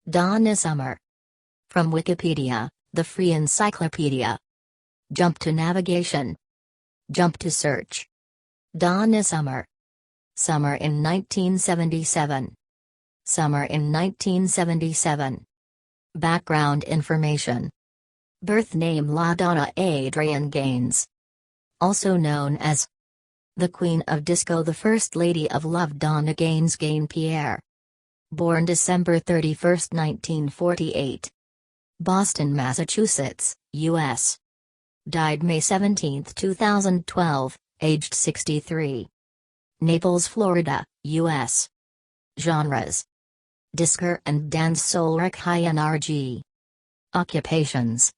Donna Summer. From Wikipedia, the free encyclopedia. Jump to navigation. Jump to search. Donna Summer. Summer in 1977. Summer in 1977. Background information. Birth name LaDonna Adrienne Gaines. Also known as the Queen of Disco, the First Lady of Love Donna Gaines Pierre. Born December 31, 1948. Boston, Massachusetts, U.S. Died May 17, 2012, aged 63. Naples, Florida, U.S. Genres: disco and dance, soul, rock, high NRG. Occupations: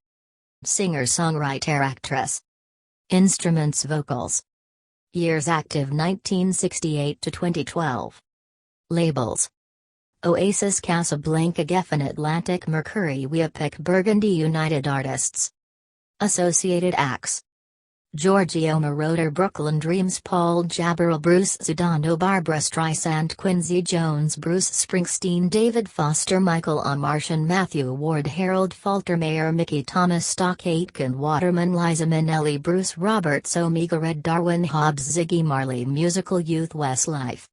singer, songwriter, actress. Instruments, vocals. Years active 1968 to 2012. Labels: Oasis, Casablanca, Geffen, Atlantic, Mercury, Weepic, Burgundy. United Artists. Associated acts: Giorgio Moroder, Brooklyn Dreams, Paul Jabaril, Bruce Zudano, Barbra Streisand, Quincy Jones, Bruce Springsteen, David Foster, Michael Martian, Matthew Ward, Harold Faltermeyer, Mickey Thomas, Stock Aitken, Waterman, Liza Minnelli, Bruce Roberts, Omega Red, Darwin Hobbs, Ziggy Marley. Musical youth, Westlife.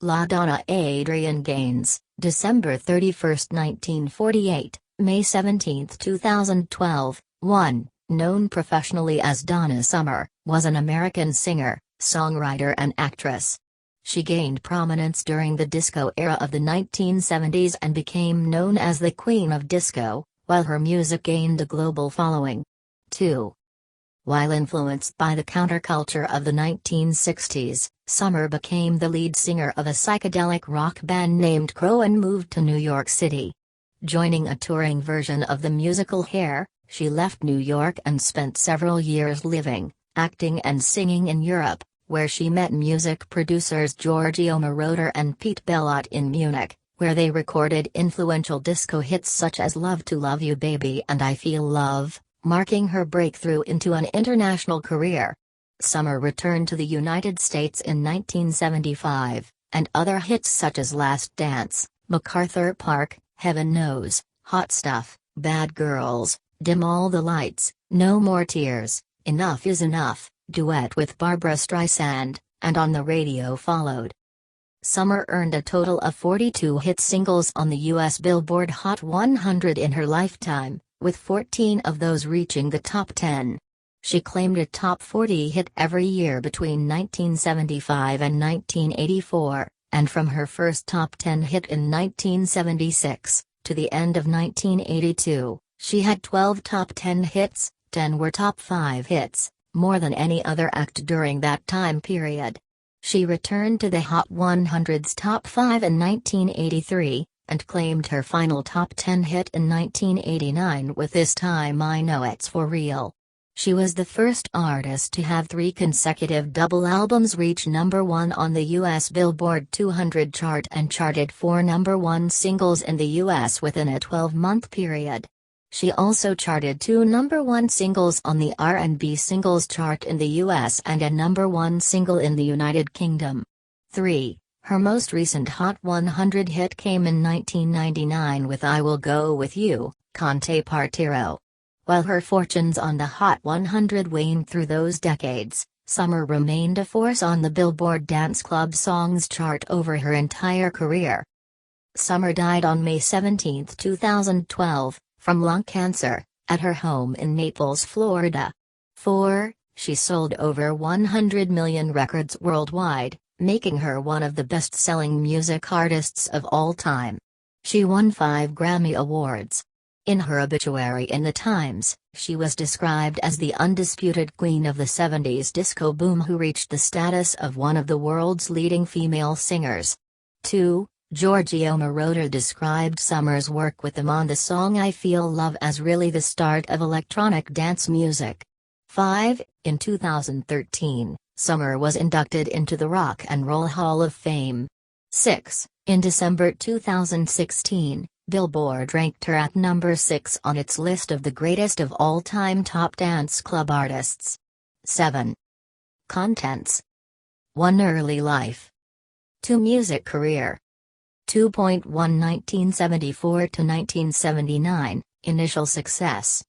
LaDonna Adrienne Gaines, December 31, 1948, May 17, 2012, 1. Known professionally as Donna Summer, was an American singer, songwriter and actress. She gained prominence during the disco era of the 1970s and became known as the Queen of Disco, while her music gained a global following. 2. While influenced by the counterculture of the 1960s, Summer became the lead singer of a psychedelic rock band named Crow and moved to New York City. Joining a touring version of the musical Hair, she left New York and spent several years living, acting and singing in Europe, where she met music producers Giorgio Moroder and Pete Bellotte in Munich, where they recorded influential disco hits such as Love to Love You Baby and I Feel Love, marking her breakthrough into an international career. Summer returned to the United States in 1975, and other hits such as Last Dance, MacArthur Park, Heaven Knows, Hot Stuff, Bad Girls, Dim All the Lights, No More Tears, Enough Is Enough, duet with Barbra Streisand, and On the Radio followed. Summer earned a total of 42 hit singles on the U.S. Billboard Hot 100 in her lifetime, with 14 of those reaching the top 10. She claimed a top 40 hit every year between 1975 and 1984, and from her first top 10 hit in 1976, to the end of 1982. She had 12 top 10 hits, 10 were top 5 hits, more than any other act during that time period. She returned to the Hot 100's top 5 in 1983, and claimed her final top 10 hit in 1989 with This Time I Know It's For Real. She was the first artist to have 3 consecutive double albums reach number 1 on the U.S. Billboard 200 chart and charted 4 number 1 singles in the U.S. within a 12-month period. She also charted 2 number 1 singles on the R&B singles chart in the US and a number 1 single in the United Kingdom. 3. Her most recent Hot 100 hit came in 1999 with I Will Go With You, Conte Partiro. While her fortunes on the Hot 100 waned through those decades, Summer remained a force on the Billboard Dance Club Songs chart over her entire career. Summer died on May 17, 2012. From lung cancer, at her home in Naples, Florida. 4. She sold over 100 million records worldwide, making her one of the best-selling music artists of all time. She won 5 Grammy Awards. In her obituary in The Times, she was described as the undisputed queen of the 70s disco boom who reached the status of one of the world's leading female singers. 2. Giorgio Moroder described Summer's work with him on the song I Feel Love as really the start of electronic dance music. 5. In 2013, Summer was inducted into the Rock and Roll Hall of Fame. 6. In December 2016, Billboard ranked her at number 6 on its list of the greatest of all-time top dance club artists. 7. Contents: 1. Early life. 2. Music career. 2.1 1974 to 1979, initial success.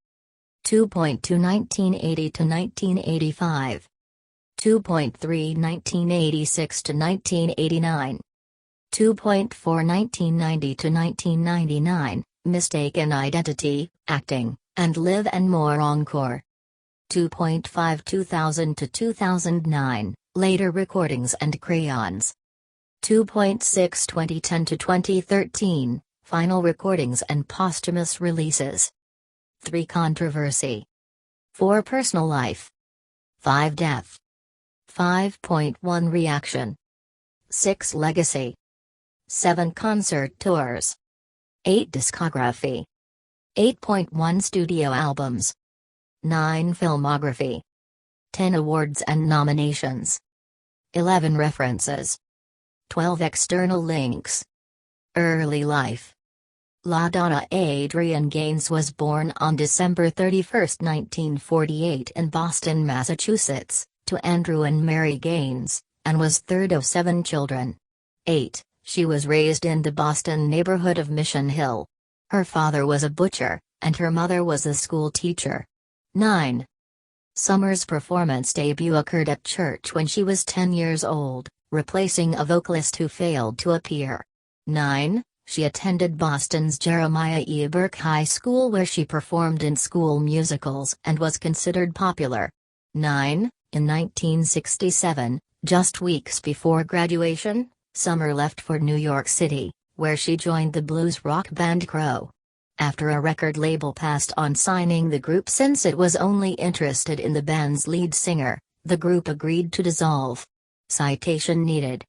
2.2 1980 to 1985. 2.3 1986 to 1989. 2.4 1990 to 1999, Mistaken Identity, Acting, and Live and More Encore. 2.5 2000 to 2009, Later Recordings and Crayons. 2.6 2010 to 2013, Final Recordings and Posthumous Releases. 3 Controversy. 4 Personal Life. 5 Death. 5.1 Reaction. 6 Legacy. 7 Concert Tours. 8 Discography. 8.1 Studio Albums. 9 Filmography. 10 Awards and Nominations. 11 References. 12 External links. Early life. LaDonna Adrienne Gaines was born on December 31, 1948 in Boston, Massachusetts, to Andrew and Mary Gaines, and was third of 7 children. 8. She was raised in the Boston neighborhood of Mission Hill. Her father was a butcher, and her mother was a school teacher. 9. Summer's performance debut occurred at church when she was 10 years old, replacing a vocalist who failed to appear. 9. She attended Boston's Jeremiah E. Burke High School where she performed in school musicals and was considered popular. 9. In 1967, just weeks before graduation, Summer left for New York City, where she joined the blues rock band Crow. After a record label passed on signing the group since it was only interested in the band's lead singer, the group agreed to dissolve. Citation needed.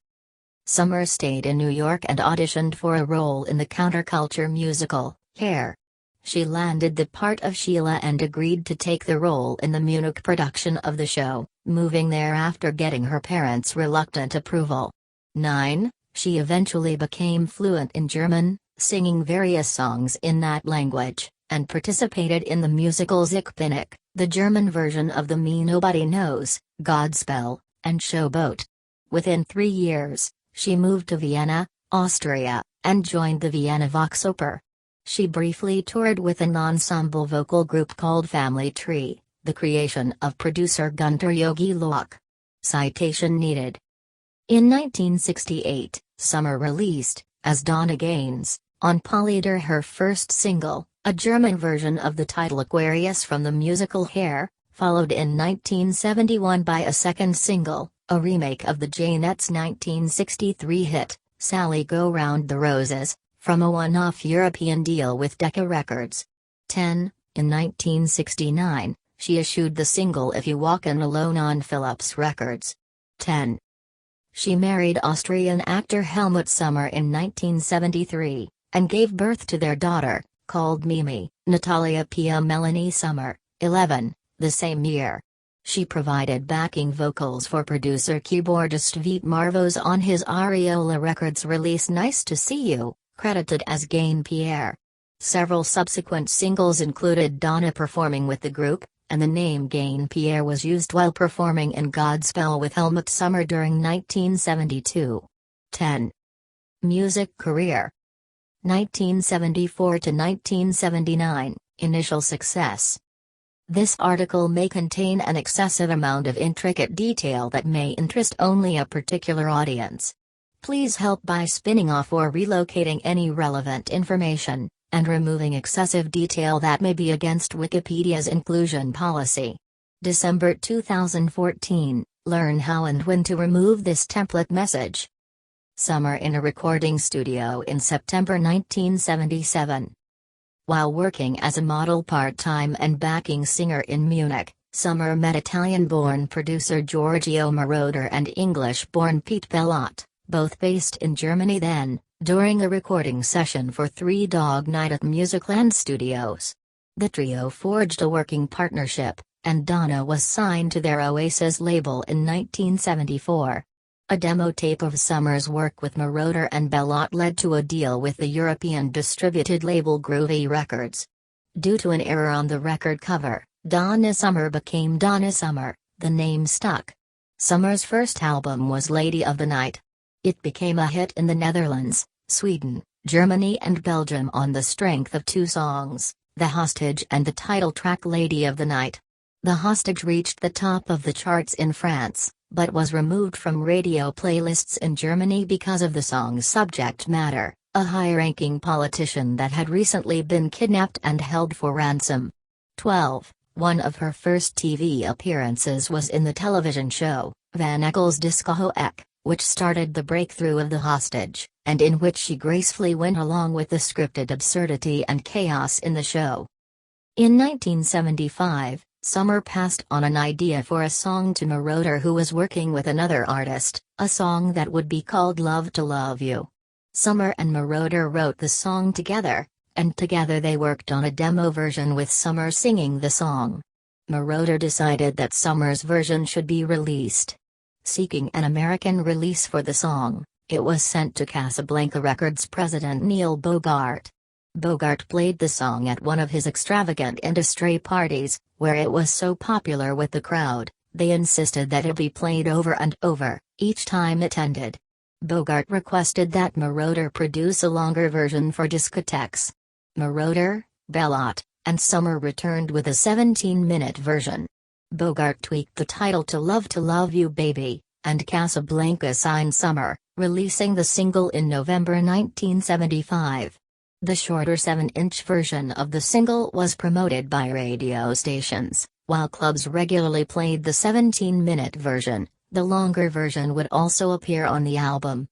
Summer stayed in New York and auditioned for a role in the counterculture musical, Hair. She landed the part of Sheila and agreed to take the role in the Munich production of the show, moving there after getting her parents' reluctant approval. 9. She eventually became fluent in German, singing various songs in that language, and participated in the musicals Ich bin ich, the German version of the Me Nobody Knows, Godspell, and Showboat. Within 3 years, she moved to Vienna, Austria, and joined the Vienna Volksoper. She briefly toured with an ensemble vocal group called Family Tree, the creation of producer Gunter Yogi Lock. Citation needed. In 1968, Summer released, as Donna Gaines, on Polydor her first single, a German version of the title Aquarius from the musical Hair, followed in 1971 by a second single, a remake of the Janettes' 1963 hit, Sally Go Round the Roses, from a one-off European deal with Decca Records. 10. In 1969, she issued the single If You Walkin' Alone on Philips Records. 10. She married Austrian actor Helmut Sommer in 1973, and gave birth to their daughter, called Mimi, Natalia Pia Melanie Sommer, 11, the same year. She provided backing vocals for producer keyboardist Vít Marvos on his Ariola Records release Nice to See You, credited as Gain Pierre. Several subsequent singles included Donna performing with the group, and the name Gain Pierre was used while performing in Godspell with Helmut Sommer during 1972. 10. Music career. 1974 to 1979, initial success. This article may contain an excessive amount of intricate detail that may interest only a particular audience. Please help by spinning off or relocating any relevant information, and removing excessive detail that may be against Wikipedia's inclusion policy. December 2014, learn how and when to remove this template message. Summer in a recording studio in September 1977. While working as a model part-time and backing singer in Munich, Summer met Italian-born producer Giorgio Moroder and English-born Pete Bellotte, both based in Germany then, during a recording session for Three Dog Night at Musicland Studios. The trio forged a working partnership, and Donna was signed to their Oasis label in 1974. A demo tape of Summer's work with Moroder and Bellotte led to a deal with the European distributed label Groovy Records. Due to an error on the record cover, Donna Summer became Donna Summer, the name stuck. Summer's first album was Lady of the Night. It became a hit in the Netherlands, Sweden, Germany and Belgium on the strength of two songs, The Hostage and the title track Lady of the Night. The Hostage reached the top of the charts in France, but was removed from radio playlists in Germany because of the song's subject matter, a high-ranking politician that had recently been kidnapped and held for ransom. 12. One of her first TV appearances was in the television show, Van Eckel's Discohoek, which started the breakthrough of The Hostage, and in which she gracefully went along with the scripted absurdity and chaos in the show. In 1975, Summer passed on an idea for a song to Marauder, who was working with another artist, a song that would be called Love to Love You. Summer and Marauder wrote the song together, and together they worked on a demo version with Summer singing the song. Marauder decided that Summer's version should be released. Seeking an American release for the song, it was sent to Casablanca Records president Neil Bogart. Bogart played the song at one of his extravagant industry parties, where it was so popular with the crowd, they insisted that it be played over and over, each time it ended. Bogart requested that Marauder produce a longer version for discotheques. Marauder, Bellot, and Summer returned with a 17-minute version. Bogart tweaked the title to Love You Baby, and Casablanca signed Summer, releasing the single in November 1975. The shorter 7-inch version of the single was promoted by radio stations, while clubs regularly played the 17-minute version. The longer version would also appear on the album.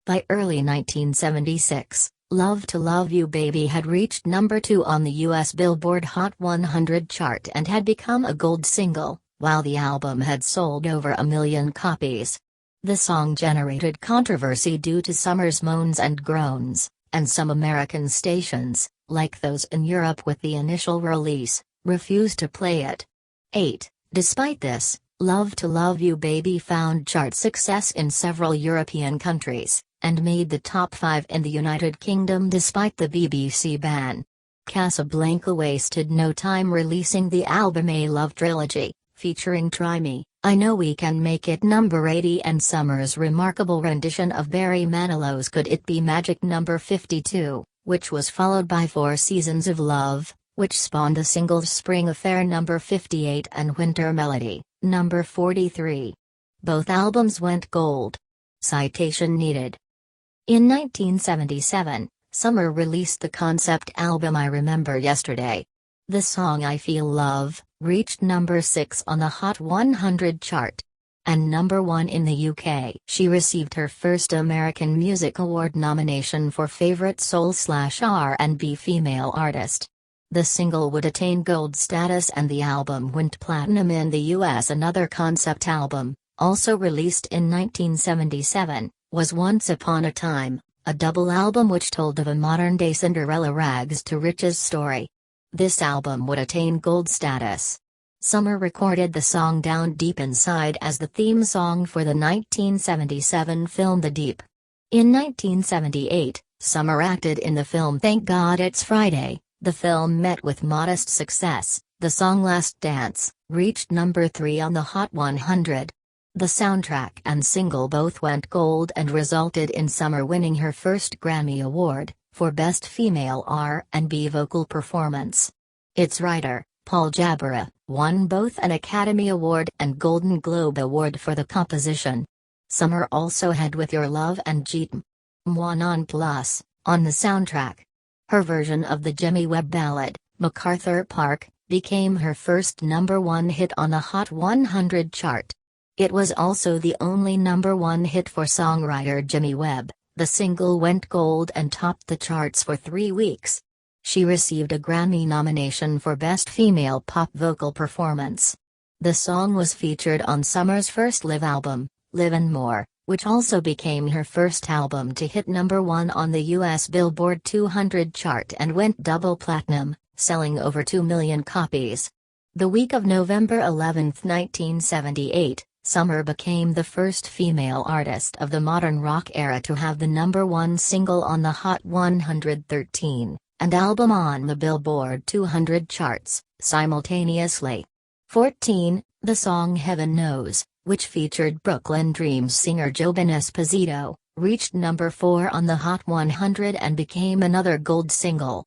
By early 1976, Love to Love You Baby had reached number 2 on the US Billboard Hot 100 chart and had become a gold single, while the album had sold over 1 million copies. The song generated controversy due to Summer's moans and groans, and some American stations, like those in Europe with the initial release, refused to play it. 8. Despite this, Love to Love You Baby found chart success in several European countries, and made the top 5 in the United Kingdom despite the BBC ban. Casablanca wasted no time releasing the album A Love Trilogy, featuring Try Me, I Know We Can Make It number 80 and Summer's remarkable rendition of Barry Manilow's Could It Be Magic number 52, which was followed by 4 Seasons of Love, which spawned the singles Spring Affair number 58 and Winter Melody, number 43. Both albums went gold. Citation needed. In 1977, Summer released the concept album I Remember Yesterday. The song I Feel Love reached number 6 on the Hot 100 chart, and number 1 in the UK. She received her first American Music Award nomination for Favorite Soul/R&B Female Artist. The single would attain gold status and the album went platinum in the US. Another concept album, also released in 1977, was Once Upon a Time, a double album which told of a modern-day Cinderella rags to riches story. This album would attain gold status. Summer recorded the song Down Deep Inside as the theme song for the 1977 film The Deep. In 1978, Summer acted in the film Thank God It's Friday. The film met with modest success. The song Last Dance reached number 3 on the Hot 100. The soundtrack and single both went gold and resulted in Summer winning her first Grammy Award for Best Female R&B Vocal Performance. Its writer, Paul Jabara, won both an Academy Award and Golden Globe Award for the composition. Summer also had With Your Love and Jeet Moi Non Plus on the soundtrack. Her version of the Jimmy Webb ballad, MacArthur Park, became her first number 1 hit on the Hot 100 chart. It was also the only number 1 hit for songwriter Jimmy Webb. The single went gold and topped the charts for 3 weeks. She received a Grammy nomination for Best Female Pop Vocal Performance. The song was featured on Summer's first live album, Live and More, which also became her first album to hit number 1 on the US Billboard 200 chart and went double platinum, selling over 2 million copies. The week of November 11, 1978, Summer became the first female artist of the modern rock era to have the number 1 single on the Hot 113, and album on the Billboard 200 charts, simultaneously. 14. The song Heaven Knows, which featured Brooklyn Dreams singer Jobin Esposito, reached number 4 on the Hot 100 and became another gold single.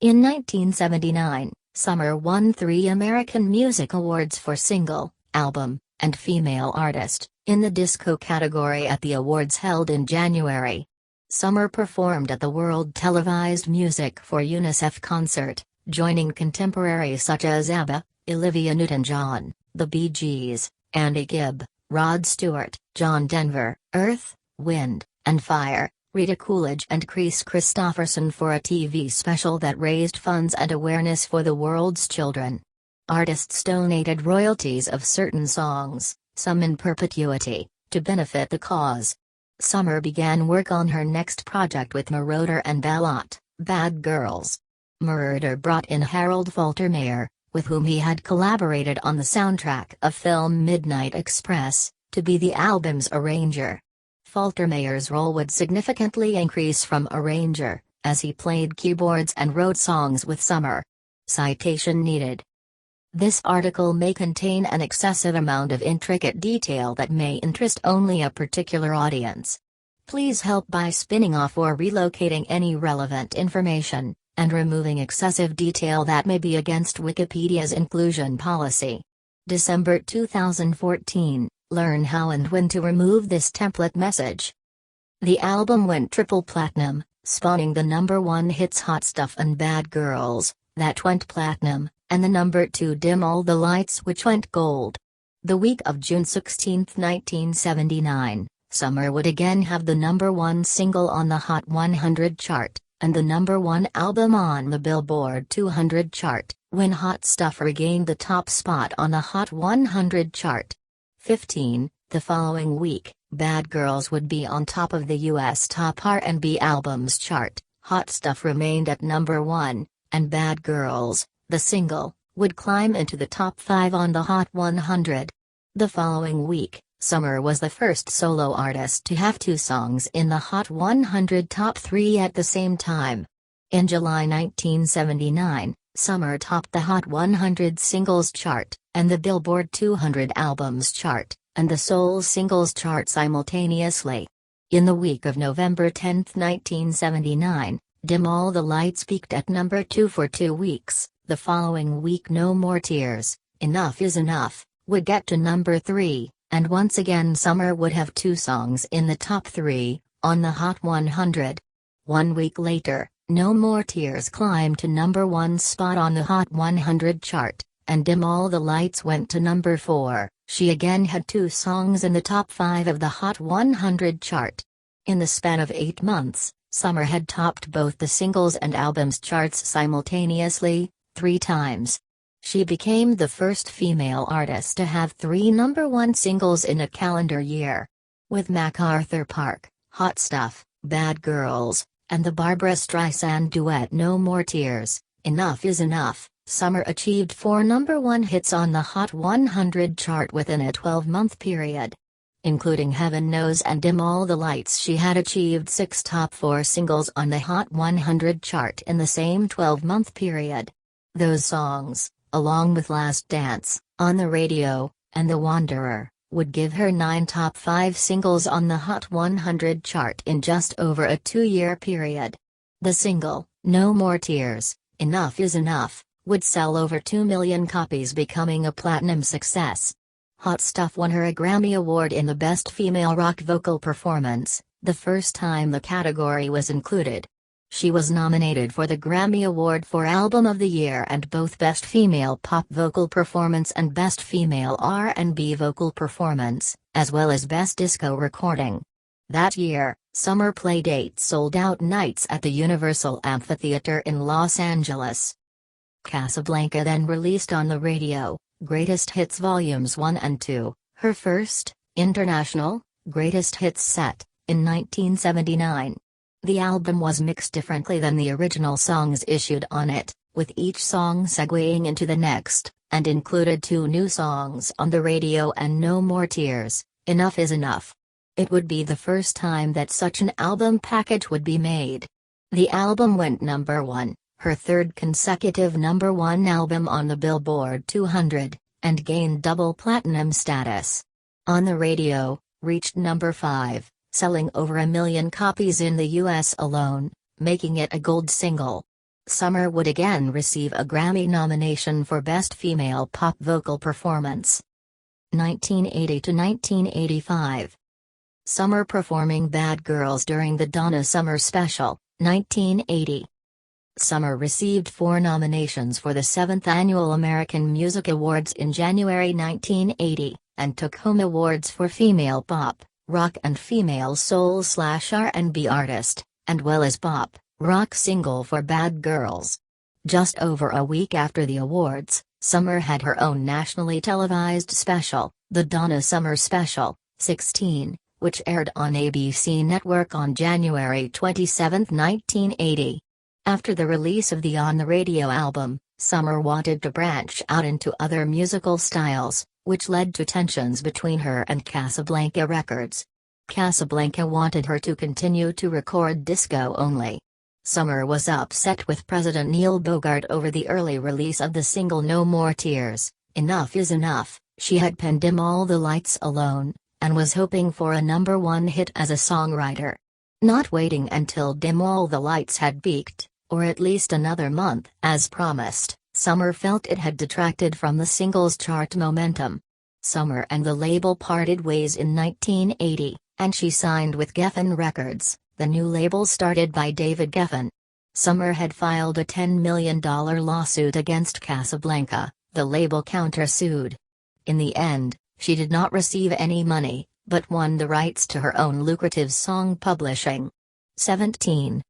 In 1979, Summer won 3 American Music Awards for Single, Album, and Female Artist, in the disco category at the awards held in January. Summer performed at the World Televised Music for UNICEF concert, joining contemporaries such as ABBA, Olivia Newton-John, The Bee Gees, Andy Gibb, Rod Stewart, John Denver, Earth, Wind, and Fire, Rita Coolidge and Chris Christopherson for a TV special that raised funds and awareness for the world's children. Artists donated royalties of certain songs, some in perpetuity, to benefit the cause. Summer began work on her next project with Moroder and Bellot, Bad Girls. Moroder brought in Harold Faltermeyer, with whom he had collaborated on the soundtrack of film Midnight Express, to be the album's arranger. Faltermeyer's role would significantly increase from arranger, as he played keyboards and wrote songs with Summer. Citation needed. This article may contain an excessive amount of intricate detail that may interest only a particular audience. Please help by spinning off or relocating any relevant information, and removing excessive detail that may be against Wikipedia's inclusion policy. December 2014, learn how and when to remove this template message. The album went triple platinum, spawning the number 1 hits Hot Stuff and Bad Girls, that went platinum, and the number 2 Dim All the Lights, which went gold. The week of June 16, 1979, Summer would again have the number 1 single on the Hot 100 chart, and the number 1 album on the Billboard 200 chart, when Hot Stuff regained the top spot on the Hot 100 chart. 15. The following week, Bad Girls would be on top of the U.S. Top R&B Albums chart. Hot Stuff remained at number 1, and Bad Girls, the single, would climb into the top 5 on the Hot 100. The following week, Summer was the first solo artist to have 2 songs in the Hot 100 top 3 at the same time. In July 1979, Summer topped the Hot 100 singles chart, and the Billboard 200 albums chart, and the Soul singles chart simultaneously. In the week of November 10, 1979, Dim All the Lights peaked at number 2 for 2 weeks. The following week No More Tears, Enough Is Enough, would get to number 3, and once again Summer would have 2 songs in the top 3, on the Hot 100. 1 week later, No More Tears climbed to number 1 spot on the Hot 100 chart, and Dim All the Lights went to number 4. She again had 2 songs in the top 5 of the Hot 100 chart. In the span of 8 months, Summer had topped both the singles and albums charts simultaneously, 3 times. She became the first female artist to have 3 number 1 singles in a calendar year. With MacArthur Park, Hot Stuff, Bad Girls, and the Barbra Streisand duet No More Tears, Enough Is Enough, Summer achieved 4 number 1 hits on the Hot 100 chart within a 12-month period. Including Heaven Knows and Dim All the Lights, she had achieved 6 top 4 singles on the Hot 100 chart in the same 12-month period. Those songs, along with Last Dance, On the Radio, and The Wanderer, would give her 9 top 5 singles on the Hot 100 chart in just over a 2-year period. The single, No More Tears, Enough Is Enough, would sell over 2 million copies, becoming a platinum success. Hot Stuff won her a Grammy Award in the Best Female Rock Vocal Performance, the first time the category was included. She was nominated for the Grammy Award for Album of the Year and both Best Female Pop Vocal Performance and Best Female R&B Vocal Performance, as well as Best Disco Recording. That year, Summer played 8 sold-out nights at the Universal Amphitheater in Los Angeles. Casablanca then released on the radio, Greatest Hits Volumes 1 and 2, her first, international, Greatest Hits set, in 1979. The album was mixed differently than the original songs issued on it, with each song segueing into the next, and included 2 new songs on the radio and No More Tears, Enough Is Enough. It would be the first time that such an album package would be made. The album went number 1, her 3rd consecutive number 1 album on the Billboard 200, and gained double platinum status. On the radio, reached number 5, selling over 1 million copies in the US alone, making it a gold single. Summer would again receive a Grammy nomination for Best Female Pop Vocal Performance. 1980 to 1985. Summer performing Bad Girls during the Donna Summer Special, 1980. Summer received 4 nominations for the 7th Annual American Music Awards in January 1980, and took home awards for Female Pop, Rock and Female Soul/R&B Artist, and well as Pop, Rock Single for Bad Girls. Just over a week after the awards, Summer had her own nationally televised special, the Donna Summer Special, 16, which aired on ABC Network on January 27, 1980. After the release of the On the Radio album, Summer wanted to branch out into other musical styles, which led to tensions between her and Casablanca Records. Casablanca wanted her to continue to record disco only. Summer was upset with President Neil Bogart over the early release of the single No More Tears, Enough Is Enough. She had penned Dim All the Lights alone, and was hoping for a #1 hit as a songwriter. Not waiting until Dim All the Lights had peaked, or at least another month as promised, Summer felt it had detracted from the single's chart momentum. Summer and the label parted ways in 1980, and she signed with Geffen Records, the new label started by David Geffen. Summer had filed a $10 million lawsuit against Casablanca, the label countersued. In the end, she did not receive any money, but won the rights to her own lucrative song publishing. 17.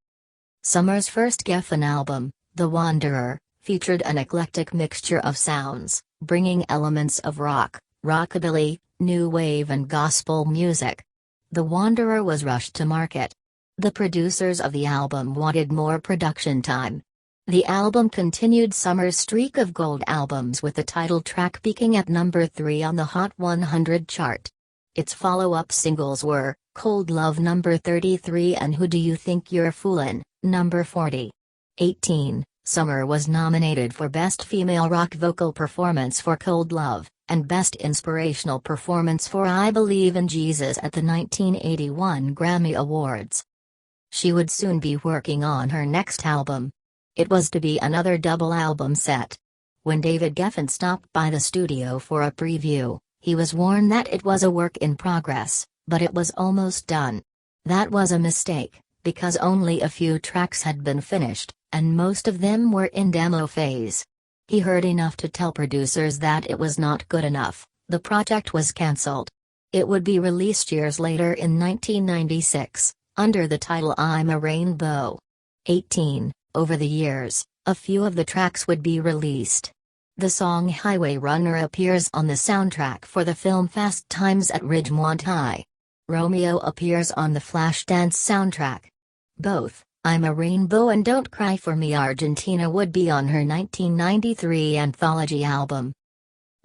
Summer's first Geffen album, The Wanderer, featured an eclectic mixture of sounds, bringing elements of rock, rockabilly, new wave and gospel music. The Wanderer was rushed to market. The producers of the album wanted more production time. The album continued Summer's streak of gold albums with the title track peaking at number 3 on the Hot 100 chart. Its follow-up singles were, Cold Love number 33 and Who Do You Think You're Foolin', number 40. 18. Summer was nominated for Best Female Rock Vocal Performance for Cold Love, and Best Inspirational Performance for I Believe in Jesus at the 1981 Grammy Awards. She would soon be working on her next album. It was to be another double album set. When David Geffen stopped by the studio for a preview, he was warned that it was a work in progress, but it was almost done. That was a mistake, because only a few tracks had been finished, and most of them were in demo phase. He heard enough to tell producers that it was not good enough. The project was cancelled. It would be released years later in 1996, under the title I'm a Rainbow. 18. Over the years, a few of the tracks would be released. The song Highway Runner appears on the soundtrack for the film Fast Times at Ridgemont High. Romeo appears on the Flashdance soundtrack. Both, I'm a Rainbow and Don't Cry for Me Argentina would be on her 1993 anthology album.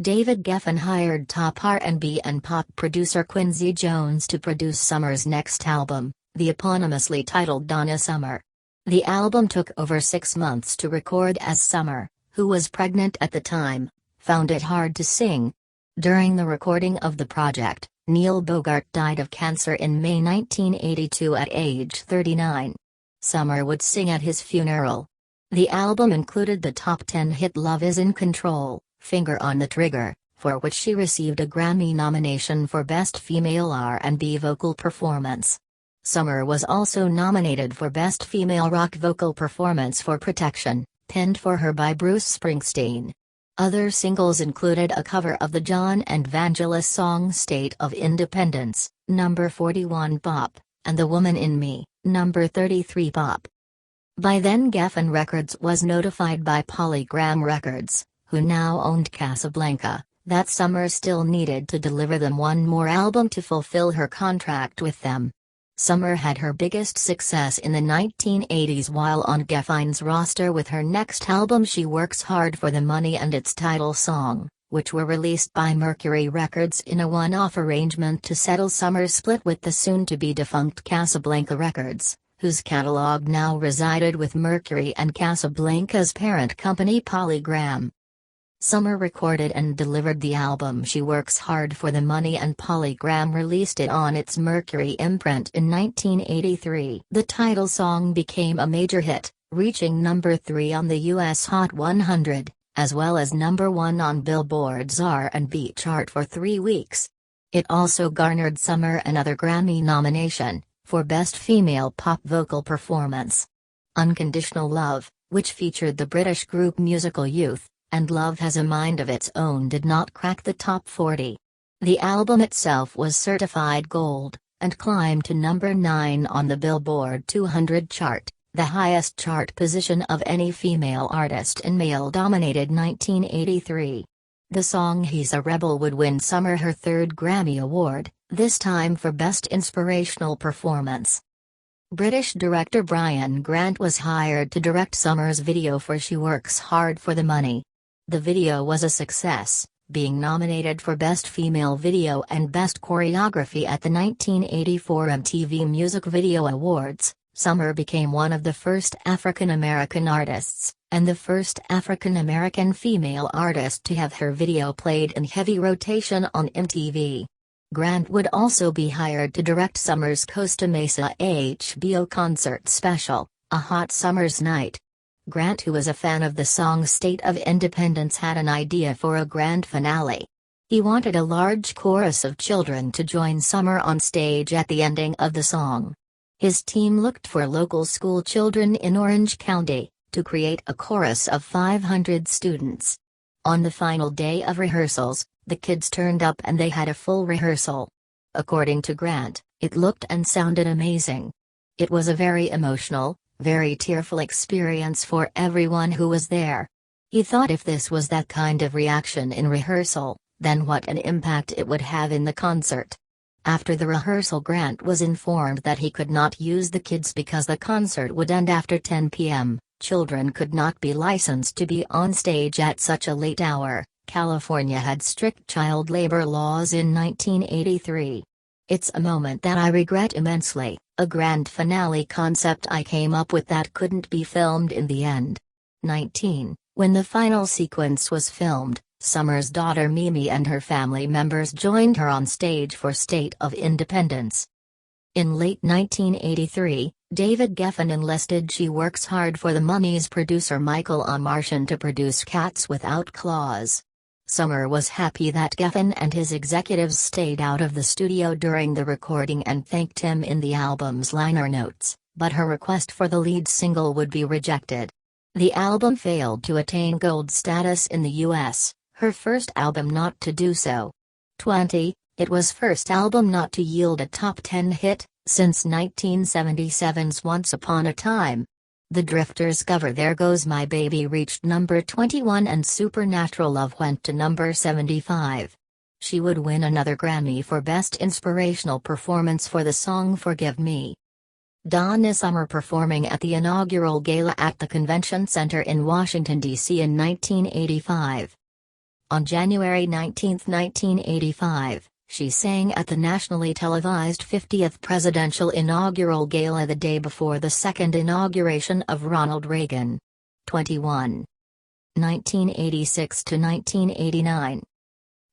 David Geffen hired top R&B and pop producer Quincy Jones to produce Summer's next album, the eponymously titled Donna Summer. The album took over 6 months to record as Summer, who was pregnant at the time, found it hard to sing. During the recording of the project, Neil Bogart died of cancer in May 1982 at age 39. Summer would sing at his funeral. The album included the top 10 hit Love Is in Control, Finger on the Trigger, for which she received a Grammy nomination for Best Female R&B Vocal Performance. Summer was also nominated for Best Female Rock Vocal Performance for Protection, penned for her by Bruce Springsteen. Other singles included a cover of the John and Vangelis song State of Independence, number 41 pop, and The Woman in Me, number 33 pop. By then Geffen Records was notified by Polygram Records, who now owned Casablanca, that Summer still needed to deliver them one more album to fulfill her contract with them. Summer had her biggest success in the 1980s while on Geffen's roster with her next album She Works Hard for the Money and its title song, which were released by Mercury Records in a one-off arrangement to settle Summer's split with the soon-to-be-defunct Casablanca Records, whose catalog now resided with Mercury and Casablanca's parent company Polygram. Summer recorded and delivered the album She Works Hard for the Money, and Polygram released it on its Mercury imprint in 1983. The title song became a major hit, reaching number 3 on the US Hot 100, as well as number 1 on Billboard's R&B chart for 3 weeks. It also garnered Summer another Grammy nomination, for Best Female Pop Vocal Performance. Unconditional Love, which featured the British group Musical Youth, and Love Has a Mind of Its Own, did not crack the top 40. The album itself was certified gold, and climbed to number 9 on the Billboard 200 chart, the highest chart position of any female artist in male-dominated 1983. The song He's a Rebel would win Summer her 3rd Grammy Award, this time for Best Inspirational Performance. British director Brian Grant was hired to direct Summer's video for She Works Hard for the Money. The video was a success, being nominated for Best Female Video and Best Choreography at the 1984 MTV Music Video Awards. Summer became one of the first African American artists, and the first African American female artist to have her video played in heavy rotation on MTV. Grant would also be hired to direct Summer's Costa Mesa HBO concert special, A Hot Summer's Night. Grant, who was a fan of the song State of Independence, had an idea for a grand finale. He wanted a large chorus of children to join Summer on stage at the ending of the song. His team looked for local school children in Orange County, to create a chorus of 500 students. On the final day of rehearsals, the kids turned up and they had a full rehearsal. According to Grant, it looked and sounded amazing. It was a very emotional, very tearful experience for everyone who was there. He thought if this was that kind of reaction in rehearsal, then what an impact it would have in the concert. After the rehearsal, Grant was informed that he could not use the kids because the concert would end after 10 p.m. Children could not be licensed to be on stage at such a late hour. California had strict child labor laws in 1983. It's a moment that I regret immensely, a grand finale concept I came up with that couldn't be filmed in the end. 19. When the final sequence was filmed, Summer's daughter Mimi and her family members joined her on stage for State of Independence. In late 1983, David Geffen enlisted She Works Hard for the Money's producer Michael Martian to produce Cats Without Claws. Summer was happy that Geffen and his executives stayed out of the studio during the recording and thanked him in the album's liner notes, but her request for the lead single would be rejected. The album failed to attain gold status in the US, her first album not to do so. 20. It was first album not to yield a top 10 hit, since 1977's Once Upon a Time. The Drifters' cover There Goes My Baby reached number 21 and Supernatural Love went to number 75. She would win another Grammy for Best Inspirational Performance for the song Forgive Me. Donna Summer performing at the inaugural gala at the Convention Center in Washington, D.C. in 1985. On January 19, 1985, she sang at the nationally televised 50th Presidential Inaugural Gala the day before the second inauguration of Ronald Reagan. 21. 1986 to 1989.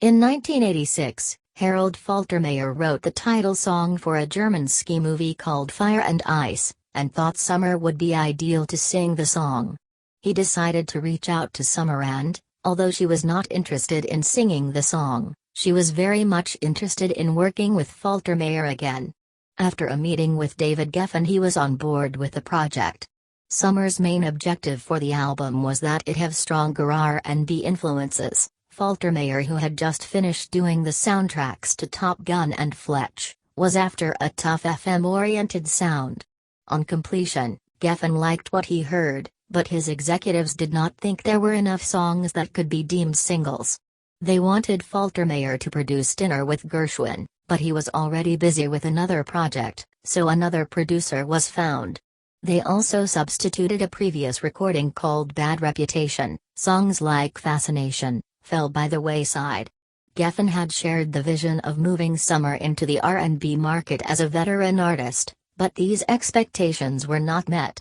In 1986, Harold Faltermeyer wrote the title song for a German ski movie called Fire and Ice, and thought Summer would be ideal to sing the song. He decided to reach out to Summer and, although she was not interested in singing the song, she was very much interested in working with Faltermeyer again. After a meeting with David Geffen, he was on board with the project. Summer's main objective for the album was that it have stronger R&B influences. Faltermeyer, who had just finished doing the soundtracks to Top Gun and Fletch, was after a tough FM-oriented sound. On completion, Geffen liked what he heard, but his executives did not think there were enough songs that could be deemed singles. They wanted Faltermeyer to produce Dinner with Gershwin, but he was already busy with another project, so another producer was found. They also substituted a previous recording called Bad Reputation. Songs like Fascination fell by the wayside. Geffen had shared the vision of moving Summer into the R&B market as a veteran artist, but these expectations were not met.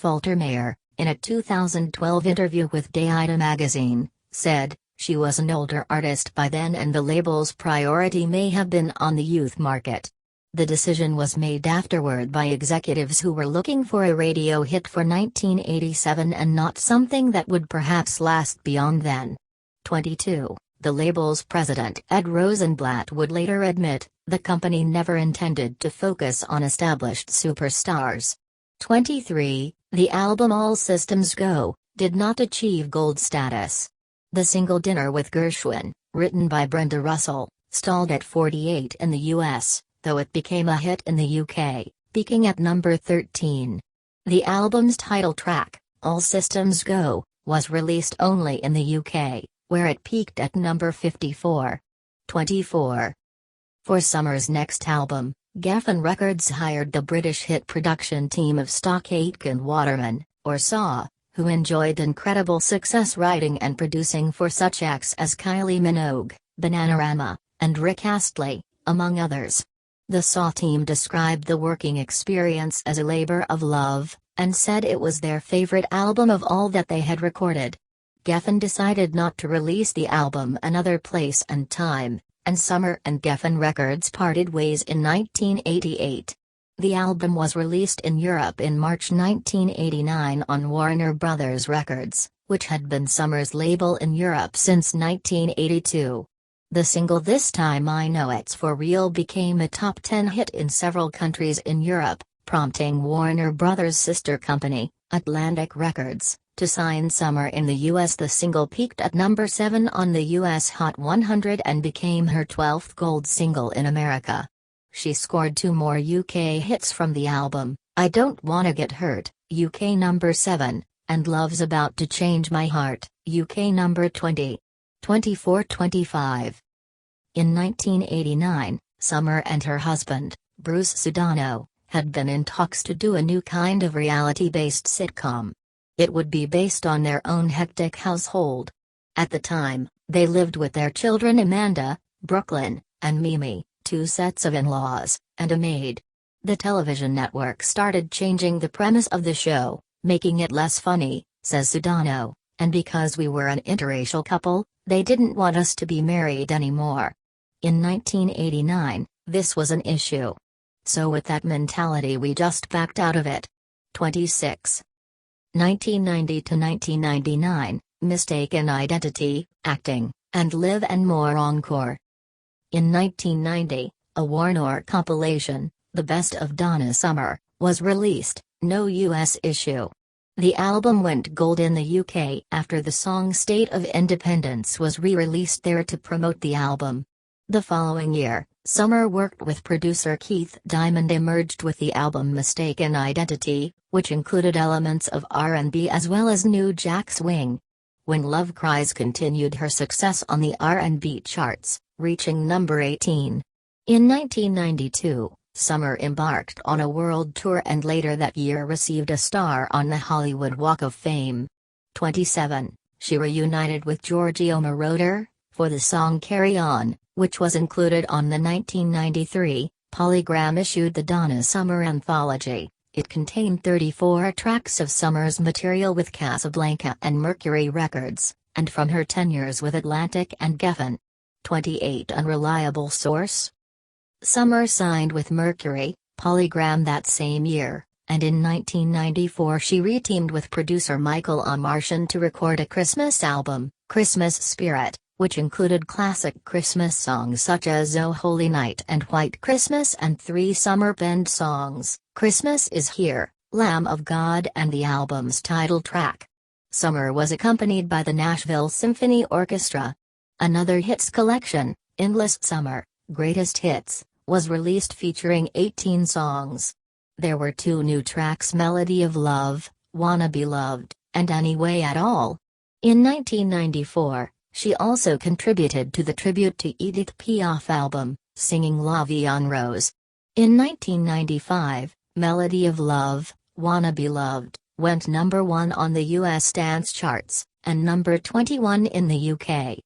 Faltermeyer, in a 2012 interview with Day-Ida magazine, said, She was an older artist by then and the label's priority may have been on the youth market. The decision was made afterward by executives who were looking for a radio hit for 1987 and not something that would perhaps last beyond then. 22. The label's president Ed Rosenblatt would later admit, the company never intended to focus on established superstars. 23. The album All Systems Go did not achieve gold status. The single Dinner with Gershwin, written by Brenda Russell, stalled at 48 in the US, though it became a hit in the UK, peaking at number 13. The album's title track, All Systems Go, was released only in the UK, where it peaked at number 54. 24. For Summer's next album, Geffen Records hired the British hit production team of Stock Aitken Waterman, or SAW, who enjoyed incredible success writing and producing for such acts as Kylie Minogue, Bananarama, and Rick Astley, among others. The SAW team described the working experience as a labor of love, and said it was their favorite album of all that they had recorded. Geffen decided not to release the album Another Place and Time, and Summer and Geffen Records parted ways in 1988. The album was released in Europe in March 1989 on Warner Brothers Records, which had been Summer's label in Europe since 1982. The single This Time I Know It's For Real became a top 10 hit in several countries in Europe, prompting Warner Brothers' sister company, Atlantic Records, to sign Summer in the US. The single peaked at number 7 on the US Hot 100 and became her 12th gold single in America. She scored 2 more UK hits from the album, I Don't Wanna Get Hurt, UK number 7, and Love's About to Change My Heart, UK number 20. 24-25. In 1989, Summer and her husband, Bruce Sudano, had been in talks to do a new kind of reality-based sitcom. It would be based on their own hectic household. At the time, they lived with their children Amanda, Brooklyn, and Mimi, 2 sets of in-laws, and a maid. The television network started changing the premise of the show, making it less funny, says Sudano, and because we were an interracial couple, they didn't want us to be married anymore. In 1989, this was an issue. So with that mentality we just backed out of it. 26. 1990 to 1999, Mistaken Identity, Acting, and Live and More Encore. In 1990, a Warner compilation, The Best of Donna Summer, was released, no US issue. The album went gold in the UK after the song State of Independence was re-released there to promote the album. The following year, Summer worked with producer Keith Diamond emerged with the album Mistaken Identity, which included elements of R&B as well as new jack swing. When Love Cries continued her success on the R&B charts, reaching number 18. In 1992, Summer embarked on a world tour and later that year received a star on the Hollywood Walk of Fame. 27. She reunited with Giorgio Moroder for the song Carry On, which was included on the 1993 Polygram issued the Donna Summer Anthology. It contained 34 tracks of Summer's material with Casablanca and Mercury Records, and from her tenures with Atlantic and Geffen. 28. Unreliable source. Summer signed with Mercury, Polygram that same year, and in 1994 she reteamed with producer Michael Amartian to record a Christmas album, Christmas Spirit, which included classic Christmas songs such as Oh Holy Night and White Christmas and 3 summer band songs, Christmas Is Here, Lamb of God and the album's title track. Summer was accompanied by the Nashville Symphony Orchestra. Another hits collection, Endless Summer, Greatest Hits, was released featuring 18 songs. There were 2 new tracks, Melody of Love, Wanna Be Loved, and Anyway at All. In 1994, she also contributed to the tribute to Edith Piaf album, Singing La Vie en Rose. In 1995, Melody of Love, Wanna Be Loved, went number 1 on the US dance charts, and number 21 in the UK.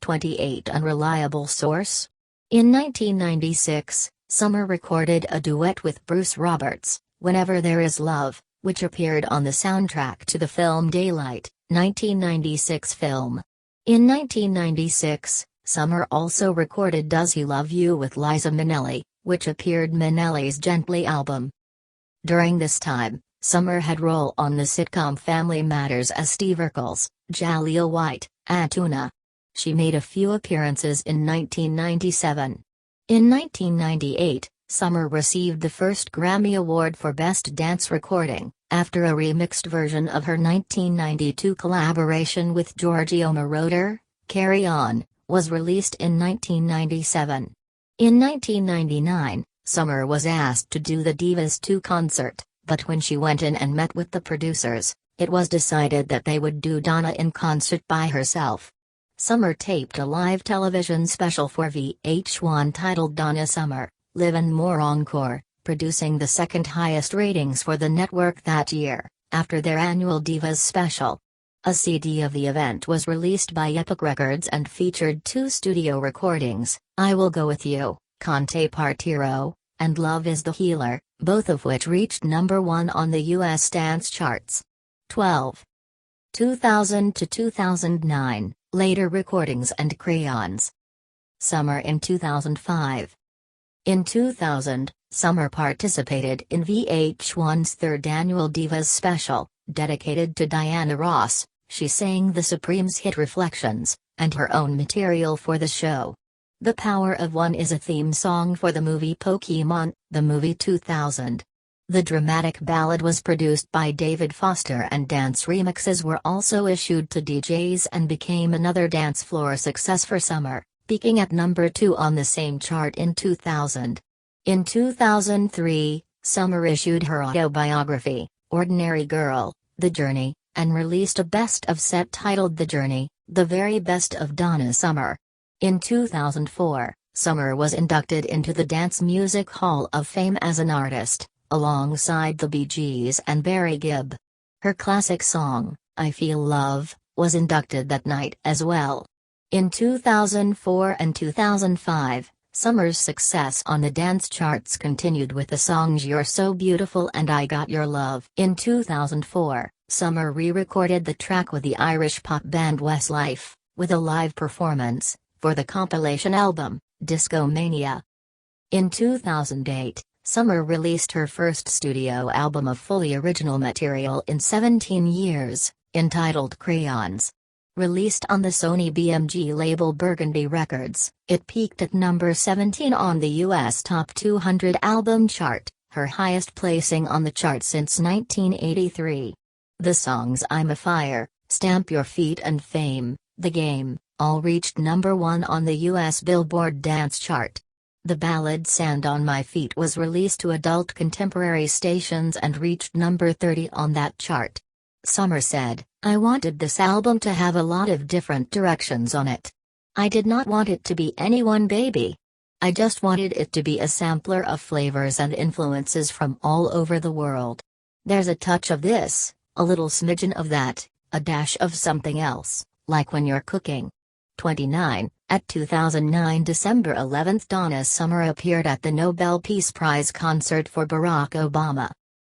28. Unreliable source. In 1996, Summer recorded a duet with Bruce Roberts, Whenever There Is Love, which appeared on the soundtrack to the film Daylight, 1996 film. In 1996, Summer also recorded Does He Love You with Liza Minnelli, which appeared Minnelli's Gently album. During this time, Summer had role on the sitcom Family Matters as Steve Urkel's, Jaleel White, Aunt Una. She made a few appearances in 1997. In 1998, Summer received the first Grammy Award for Best Dance Recording, after a remixed version of her 1992 collaboration with Giorgio Moroder, Carry On, was released in 1997. In 1999, Summer was asked to do the Divas 2 concert, but when she went in and met with the producers, it was decided that they would do Donna in concert by herself. Summer taped a live television special for VH1 titled Donna Summer, Live and More Encore, producing the second highest ratings for the network that year, after their annual Divas special. A CD of the event was released by Epic Records and featured 2 studio recordings, I Will Go With You, Conte Partiro, and Love Is the Healer, both of which reached number 1 on the U.S. dance charts. 12. 2000 to 2009, later recordings and crayons. Summer in 2005. In 2000, Summer participated in VH1's third annual Divas special, dedicated to Diana Ross. She sang the Supremes' hit Reflections, and her own material for the show. The Power of One is a theme song for the movie Pokémon, the movie 2000. The dramatic ballad was produced by David Foster and dance remixes were also issued to DJs and became another dance floor success for Summer, peaking at number 2 on the same chart in 2000. In 2003, Summer issued her autobiography, Ordinary Girl, The Journey, and released a best-of set titled The Journey, The Very Best of Donna Summer. In 2004, Summer was inducted into the Dance Music Hall of Fame as an artist, alongside the Bee Gees and Barry Gibb. Her classic song, I Feel Love, was inducted that night as well. In 2004 and 2005, Summer's success on the dance charts continued with the songs You're So Beautiful and I Got Your Love. In 2004, Summer re-recorded the track with the Irish pop band Westlife, with a live performance, for the compilation album, Disco Mania. In 2008, Summer released her first studio album of fully original material in 17 years, entitled Crayons. Released on the Sony BMG label Burgundy Records, it peaked at number 17 on the US Top 200 album chart, her highest placing on the chart since 1983. The songs I'm a Fire, Stamp Your Feet and Fame, The Game, all reached number 1 on the US Billboard Dance Chart. The ballad Sand on My Feet was released to adult contemporary stations and reached number 30 on that chart. Summer said, I wanted this album to have a lot of different directions on it. I did not want it to be any one baby. I just wanted it to be a sampler of flavors and influences from all over the world. There's a touch of this, a little smidgen of that, a dash of something else, like when you're cooking. 29. At 2009 December 11, Donna Summer appeared at the Nobel Peace Prize concert for Barack Obama.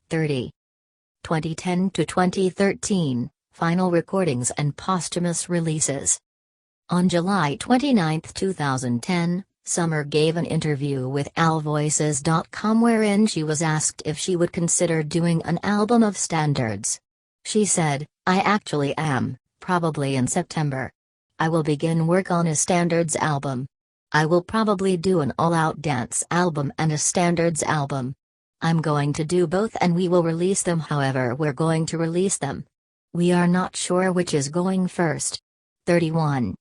30. 2010 to 2013, final recordings and posthumous releases. On July 29, 2010, Summer gave an interview with AllVoices.com wherein she was asked if she would consider doing an album of standards. She said, I actually am, probably in September. I will begin work on a standards album. I will probably do an all-out dance album and a standards album. I'm going to do both and we will release them however we're going to release them. We are not sure which is going first. 31.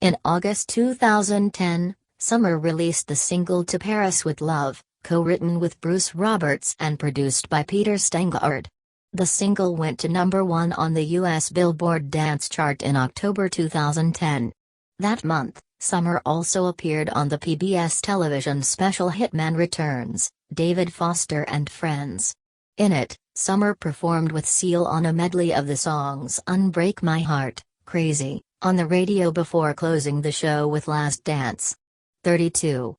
In August 2010, Summer released the single To Paris with Love, co-written with Bruce Roberts and produced by Peter Stengard. The single went to number 1 on the US Billboard Dance Chart in October 2010. That month, Summer also appeared on the PBS television special Hitman Returns, David Foster and Friends. In it, Summer performed with Seal on a medley of the songs Unbreak My Heart, Crazy, on the radio before closing the show with Last Dance. 32.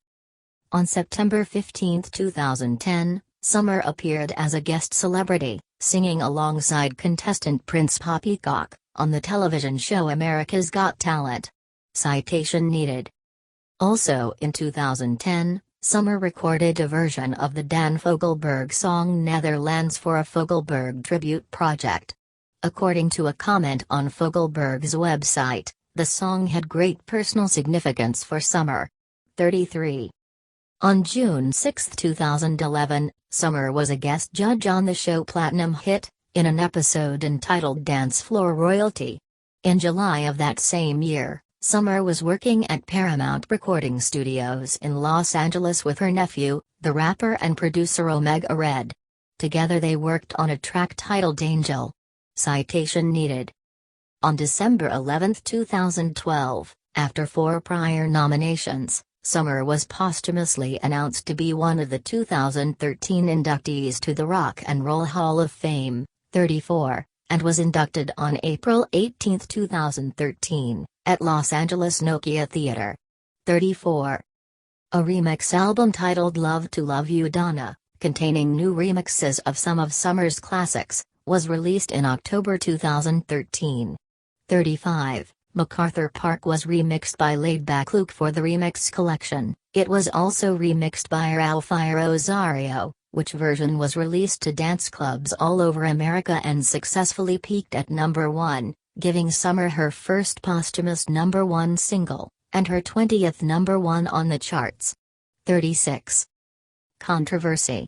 On September 15, 2010, Summer appeared as a guest celebrity, singing alongside contestant Prince Poppycock, on the television show America's Got Talent. Citation needed. Also in 2010, Summer recorded a version of the Dan Fogelberg song Netherlands for a Fogelberg tribute project. According to a comment on Fogelberg's website, the song had great personal significance for Summer. 33. On June 6, 2011, Summer was a guest judge on the show Platinum Hit, in an episode entitled Dance Floor Royalty. In July of that same year, Summer was working at Paramount Recording Studios in Los Angeles with her nephew, the rapper and producer Omega Red. Together they worked on a track titled Angel. Citation needed. On December 11, 2012, after 4 prior nominations, Summer was posthumously announced to be one of the 2013 inductees to the Rock and Roll Hall of Fame, 34, and was inducted on April 18, 2013, at Los Angeles Nokia Theater. 34. A remix album titled Love to Love You Donna, containing new remixes of some of Summer's classics, was released in October 2013. 35. MacArthur Park was remixed by Laidback Luke for the Remix Collection. It was also remixed by Ralphie Rosario, which version was released to dance clubs all over America and successfully peaked at number 1, giving Summer her first posthumous number 1 single, and her 20th number 1 on the charts. 36. Controversy.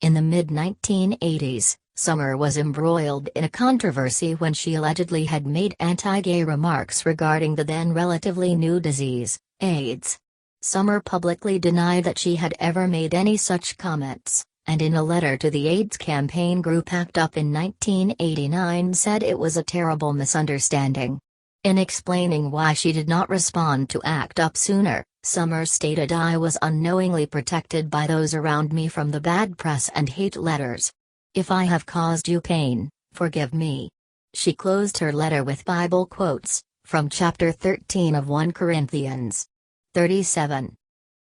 In the mid-1980s, Summer was embroiled in a controversy when she allegedly had made anti-gay remarks regarding the then relatively new disease, AIDS. Summer publicly denied that she had ever made any such comments, and in a letter to the AIDS campaign group ACT UP in 1989 said it was a terrible misunderstanding. In explaining why she did not respond to ACT UP sooner, Summer stated, "I was unknowingly protected by those around me from the bad press and hate letters. If I have caused you pain, forgive me." She closed her letter with Bible quotes, from chapter 13 of 1 Corinthians. 37.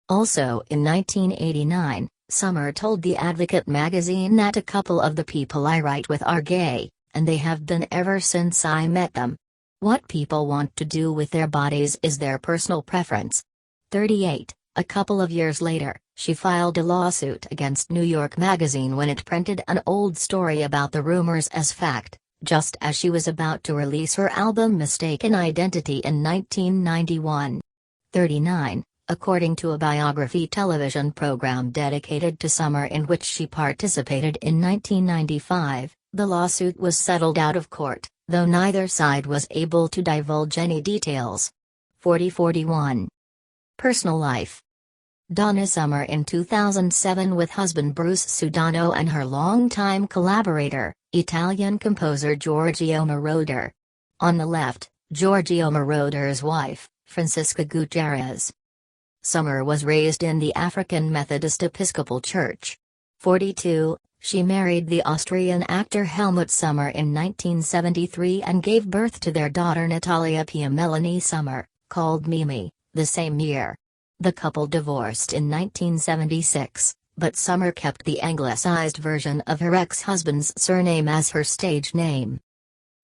Also in 1989, Summer told The Advocate magazine that "a couple of the people I write with are gay, and they have been ever since I met them. What people want to do with their bodies is their personal preference." 38. A couple of years later, she filed a lawsuit against New York Magazine when it printed an old story about the rumors as fact, just as she was about to release her album Mistaken Identity in 1991. 39. According to a biography television program dedicated to Summer in which she participated in 1995, the lawsuit was settled out of court, though neither side was able to divulge any details. 41. Personal life. Donna Summer in 2007 with husband Bruce Sudano and her longtime collaborator, Italian composer Giorgio Moroder. On the left, Giorgio Moroder's wife, Francisca Gutierrez. Summer was raised in the African Methodist Episcopal Church. 42. She married the Austrian actor Helmut Summer in 1973 and gave birth to their daughter Natalia Pia Melanie Summer, called Mimi, the same year. The couple divorced in 1976, but Summer kept the anglicized version of her ex-husband's surname as her stage name.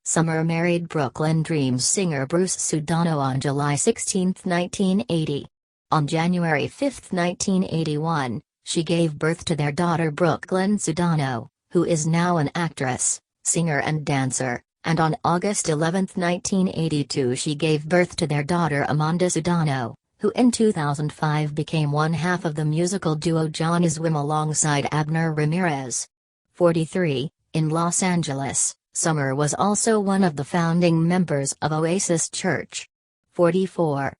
Summer married Brooklyn Dreams singer Bruce Sudano on July 16, 1980. On January 5, 1981, she gave birth to their daughter Brooklyn Sudano, who is now an actress, singer and dancer, and on August 11, 1982 she gave birth to their daughter Amanda Sudano, who in 2005 became one half of the musical duo John Iswim alongside Abner Ramirez. 43. In Los Angeles, Summer was also one of the founding members of Oasis Church. 44.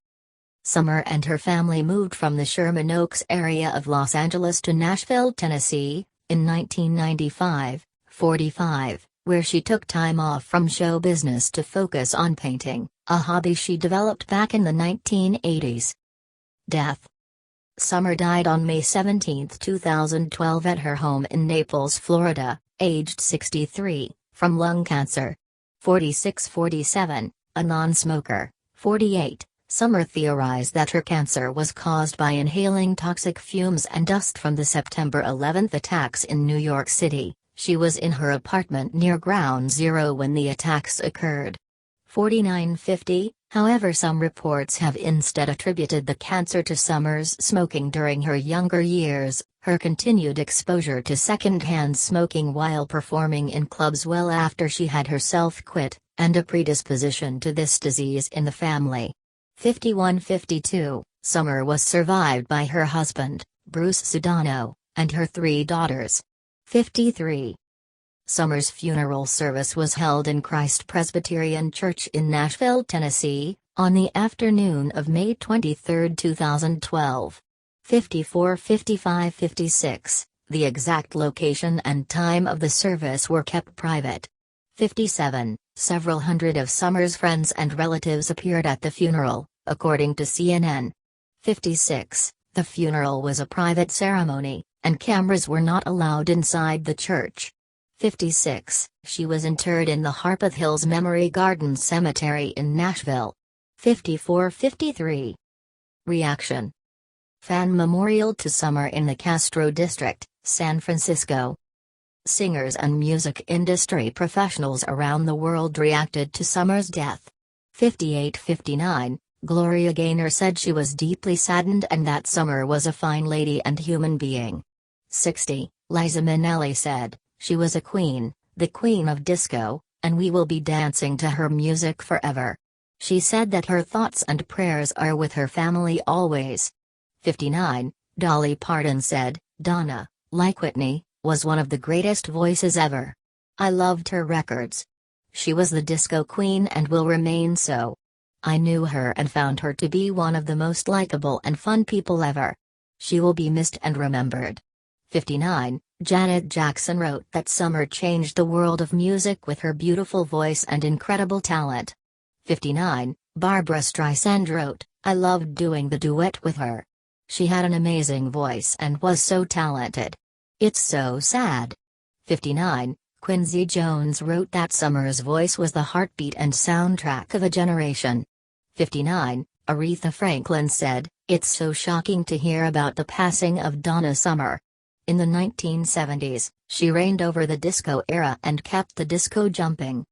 Summer and her family moved from the Sherman Oaks area of Los Angeles to Nashville, Tennessee, in 1995. 45, where she took time off from show business to focus on painting, a hobby she developed back in the 1980s. Death. Summer died on May 17, 2012 at her home in Naples, Florida, aged 63, from lung cancer. 46-47, a non-smoker. 48, Summer theorized that her cancer was caused by inhaling toxic fumes and dust from the September 11 attacks in New York City. She was in her apartment near Ground Zero when the attacks occurred. 4950. However, some reports have instead attributed the cancer to Summers' smoking during her younger years, her continued exposure to second-hand smoking while performing in clubs well after she had herself quit, and a predisposition to this disease in the family. 5152. Summer was survived by her husband, Bruce Sudano, and her 3 daughters. 53. Summer's funeral service was held in Christ Presbyterian Church in Nashville, Tennessee, on the afternoon of May 23, 2012. 54 55 56. The exact location and time of the service were kept private. 57. Several hundred of Summer's friends and relatives appeared at the funeral, according to CNN. 56. The funeral was a private ceremony, and cameras were not allowed inside the church. 56. She was interred in the Harpeth Hills Memory Garden Cemetery in Nashville. 54 53. Reaction. Fan memorial to Summer in the Castro District, San Francisco. Singers and music industry professionals around the world reacted to Summer's death. 58-59, Gloria Gaynor said she was deeply saddened and that Summer was a fine lady and human being. 60, Liza Minnelli said, "She was a queen, the queen of disco, and we will be dancing to her music forever." She said that her thoughts and prayers are with her family always. 59, Dolly Parton said, "Donna, like Whitney, was one of the greatest voices ever. I loved her records. She was the disco queen and will remain so. I knew her and found her to be one of the most likable and fun people ever. She will be missed and remembered." 59, Janet Jackson wrote that Summer changed the world of music with her beautiful voice and incredible talent. 59, Barbra Streisand wrote, "I loved doing the duet with her. She had an amazing voice and was so talented. It's so sad." 59, Quincy Jones wrote that Summer's voice was the heartbeat and soundtrack of a generation. 59, Aretha Franklin said, "It's so shocking to hear about the passing of Donna Summer. In the 1970s, she reigned over the disco era and kept the disco jumping.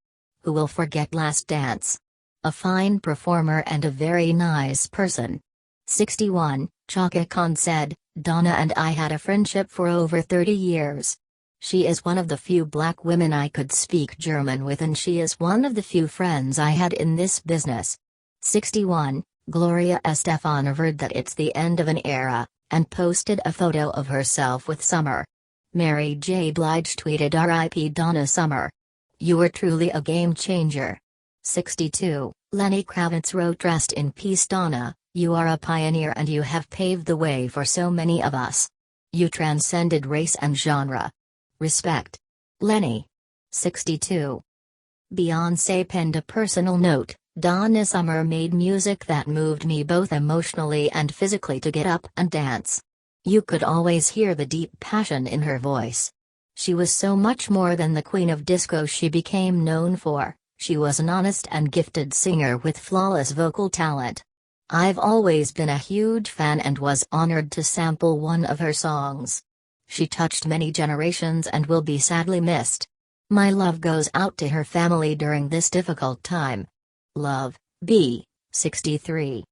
Who will forget Last Dance? A fine performer and a very nice person." 61, Chaka Khan said, "Donna and I had a friendship for over 30 years. She is one of the few black women I could speak German with and she is one of the few friends I had in this business." 61, Gloria Estefan averred that it's the end of an era, and posted a photo of herself with Summer. Mary J. Blige tweeted, "R.I.P. Donna Summer. You were truly a game changer." 62, Lenny Kravitz wrote, "Rest in peace Donna, you are a pioneer and you have paved the way for so many of us. You transcended race and genre. Respect. Lenny." 62. Beyoncé penned a personal note, "Donna Summer made music that moved me both emotionally and physically to get up and dance. You could always hear the deep passion in her voice. She was so much more than the queen of disco she became known for. She was an honest and gifted singer with flawless vocal talent. I've always been a huge fan and was honored to sample one of her songs. She touched many generations and will be sadly missed. My love goes out to her family during this difficult time. Love, B. 63.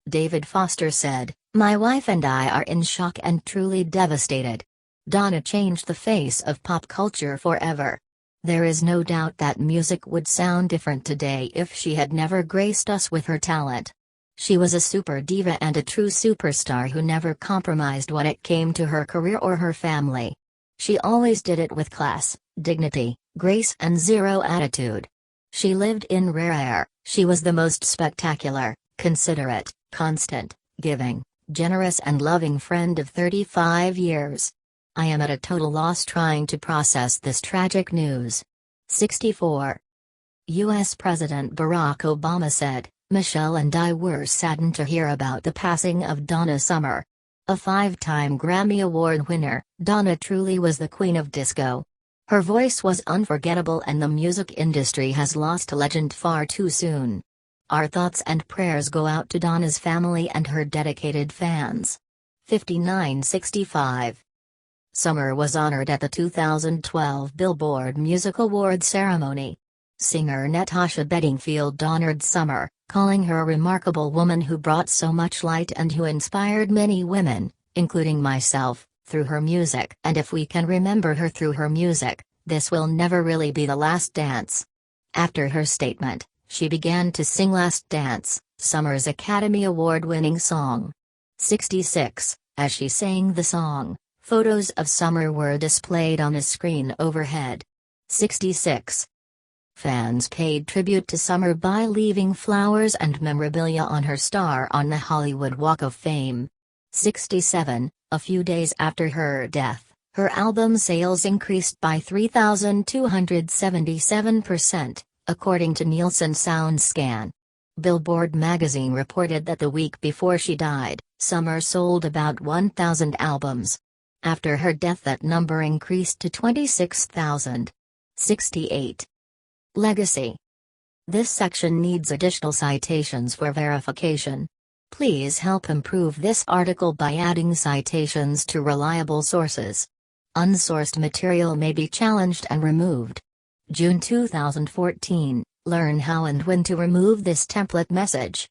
David Foster said, "My wife and I are in shock and truly devastated. Donna changed the face of pop culture forever. There is no doubt that music would sound different today if she had never graced us with her talent. She was a super diva and a true superstar who never compromised when it came to her career or her family. She always did it with class, dignity, grace and zero attitude. She lived in rare air. She was the most spectacular, considerate, constant, giving, generous and loving friend of 35 years. I am at a total loss trying to process this tragic news." 64. U.S. President Barack Obama said, "Michelle and I were saddened to hear about the passing of Donna Summer. A 5-time Grammy Award winner, Donna truly was the queen of disco. Her voice was unforgettable and the music industry has lost a legend far too soon. Our thoughts and prayers go out to Donna's family and her dedicated fans." 59-65. Summer was honored at the 2012 Billboard Music Awards ceremony. Singer Natasha Bedingfield honored Summer, calling her a remarkable woman who brought so much light and who inspired many women, including myself, through her music. And if we can remember her through her music, this will never really be the last dance. After her statement, she began to sing Last Dance, Summer's Academy Award-winning song. 66. As she sang the song, photos of Summer were displayed on a screen overhead. 66. Fans paid tribute to Summer by leaving flowers and memorabilia on her star on the Hollywood Walk of Fame. 67. A few days after her death, her album sales increased by 3,277%, according to Nielsen SoundScan. Billboard magazine reported that the week before she died, Summer sold about 1,000 albums. After her death, that number increased to 26,000. 68. Legacy. This section needs additional citations for verification. Please help improve this article by adding citations to reliable sources. Unsourced material may be challenged and removed. June 2014, learn how and when to remove this template message.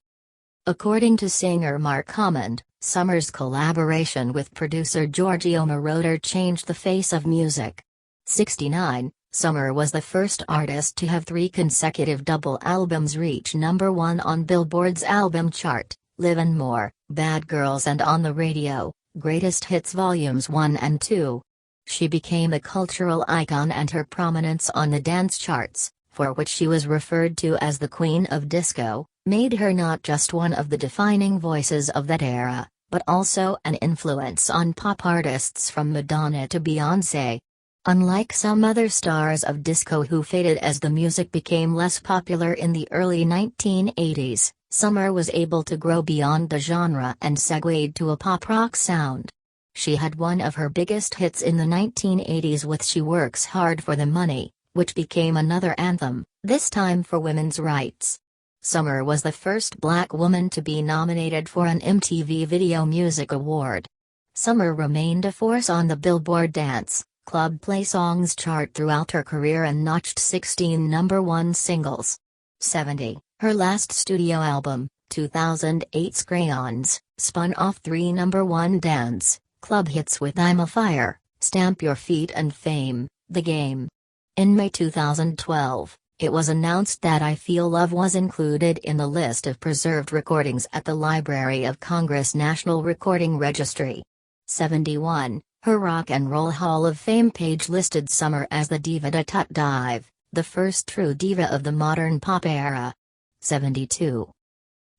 According to singer Mark Hammond, Summer's collaboration with producer Giorgio Moroder changed the face of music. 69. Summer was the first artist to have 3 consecutive double albums reach #1 on Billboard's album chart: Live and More, Bad Girls, and On the Radio, Greatest Hits Volumes 1 and 2. She became a cultural icon, and her prominence on the dance charts, for which she was referred to as the Queen of Disco, made her not just one of the defining voices of that era, but also an influence on pop artists from Madonna to Beyoncé. Unlike some other stars of disco who faded as the music became less popular in the early 1980s, Summer was able to grow beyond the genre and segued to a pop-rock sound. She had one of her biggest hits in the 1980s with She Works Hard for the Money, which became another anthem, this time for women's rights. Summer was the first black woman to be nominated for an MTV Video Music Award. Summer remained a force on the Billboard Dance Club Play Songs chart throughout her career and notched 16 #1 singles. 70. Her last studio album, 2008's Crayons, spun off 3 #1 dance club hits with I'm a Fire, Stamp Your Feet, and Fame, The Game. In May 2012, it was announced that I Feel Love was included in the list of preserved recordings at the Library of Congress National Recording Registry. 71. Her Rock and Roll Hall of Fame page listed Summer as the diva de Tut Dive, the first true diva of the modern pop era. 72.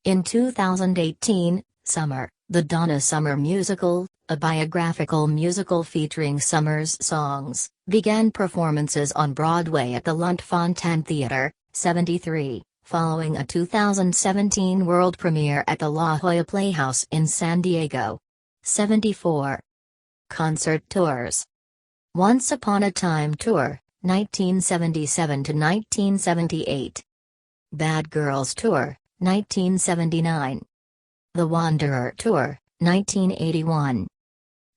In 2018, Summer, the Donna Summer Musical, a biographical musical featuring Summer's songs, began performances on Broadway at the Lunt-Fontanne Theater. 73, following a 2017 world premiere at the La Jolla Playhouse in San Diego. 74. Concert tours. Once Upon a Time Tour, 1977 to 1978. Bad Girls Tour, 1979. The Wanderer Tour, 1981.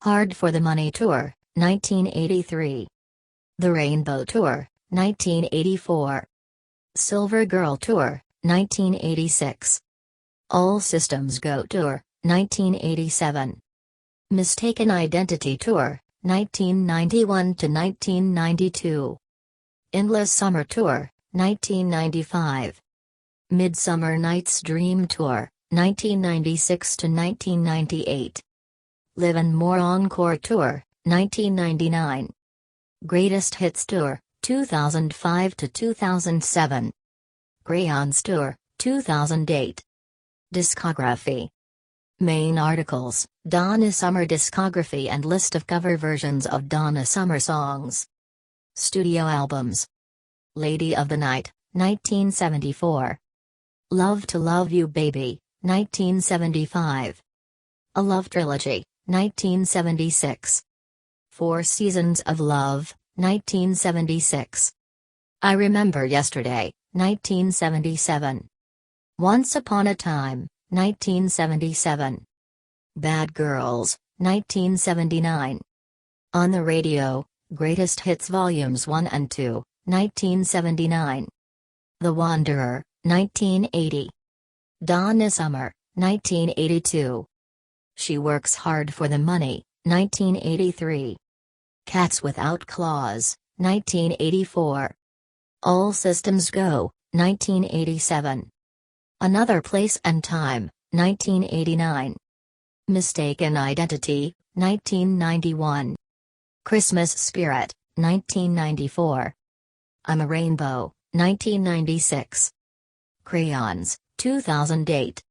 Hard for the Money Tour, 1983. The Rainbow Tour, 1984. Silver Girl Tour, 1986. All Systems Go Tour, 1987. Mistaken Identity Tour, 1991 to 1992. Endless Summer Tour, 1995. Midsummer Night's Dream Tour, 1996 to 1998. Live and More Encore Tour, 1999. Greatest Hits Tour, 2005 to 2007. Crayons Tour, 2008. Discography. Main articles: Donna Summer discography and list of cover versions of Donna Summer songs. Studio albums. Lady of the Night, 1974. Love to Love You Baby, 1975. A Love Trilogy, 1976. Four Seasons of Love, 1976. I Remember Yesterday, 1977. Once Upon a Time, 1977. Bad Girls, 1979. On the Radio, Greatest Hits Volumes 1 and 2, 1979. The Wanderer, 1980. Donna Summer, 1982. She Works Hard for the Money, 1983. Cats Without Claws, 1984. All Systems Go, 1987. Another Place and Time, 1989. Mistaken Identity, 1991. Christmas Spirit, 1994. I'm a Rainbow, 1996. Crayons, 2008.